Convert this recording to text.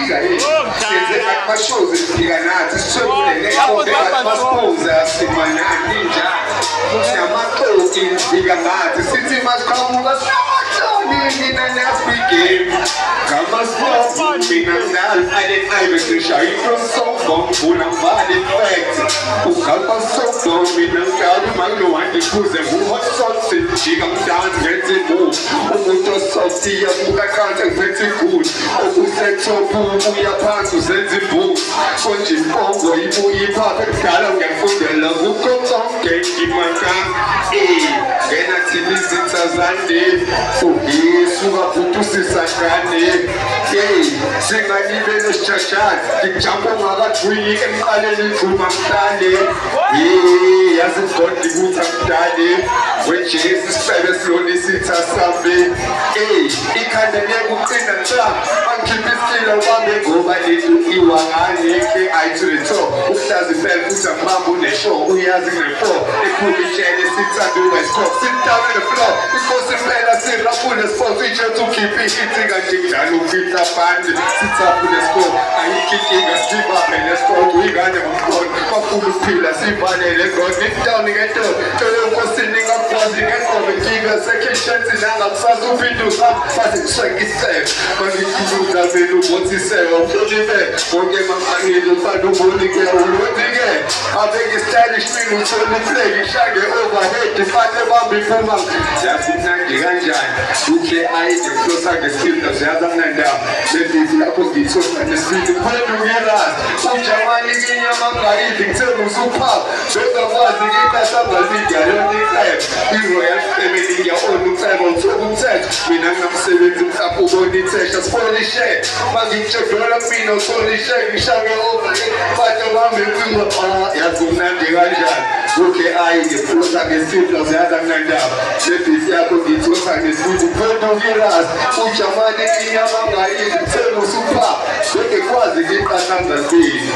Afrika senze mashozi sifika nathi sithole masposa simana ninja siyamaxoki sifika nathi sithi masiqhamuka mina nasibigame ngamasposa mina ngidala sishaya into sobom ngifuna ngivale facts ugaba sobom mina ngidala imalo wandiphuze ngu-hot sauce sijika mdansi ngenze imove umuntu osofti yabuka khansi ngiphethe igudi okusethopu ubuya phansi uzenza imbuzi konje impongo ibuye iphaphe kudala ngiyafundela kukho konke ngimanganga ngena thina izitha zande suka futusisakane singanibe nesishashana ngijampa ngakathwiki emqaleni ijuma mhlane yazi God ukuthi akudale wejesu sisebe silona isitha sambe ikhanda liyekuqina nta angikhipha isikila ubambe ngoba lethu iwangane I to the top ukuhlaza impela futhi akubamba uneshow uyazi kune-4 ekhulu itshele sithanda uwestcop sit down on the floor inkosi impela sirapule sports itshetha ukhipha ihithi kanje kudala ufitha band sithaphule score ayikho inkinga sibaphe nesport uyingane ngomqondo bafuna ukuphila sivalele God down ngeto tshela enkosini ngakwazi ngenqobe inkinga sekhishensi nangakusazi uphinde usapho bathi kushekisele mangikhuluza mina ubothisele uhlonipe wonke mamangile ufana ubonike ulondike abeke stylish mina uthole iflag ishange overhead ifane bambi iphuma yazi mnandi kanjani ukhe ayide kuhlosa ngesilda ziyaza mnandaba lebizi lapho ngithola nesibili kuphendukelazi ujamani kinyama ngayidli ngithela usuphapha bezakwazi ngikasabazidi yalona icebo i-royal family ngiya-ona ucebo uthola umthetho mina nginamsebenzi mhlapha ubona ithesha sifona ishare mangitshedola mina uthola ishare ngishange overhead bathe bambi iphuma yazi mnandi kanjani ukhe ayide kuhlosa ngesilda ziyaza mnandaba lebizi yakho ngithola nesibili kuphendukelazi ujamani kinyama ngayidli ngithela usuphapha bengekwazi ngiqasanga sini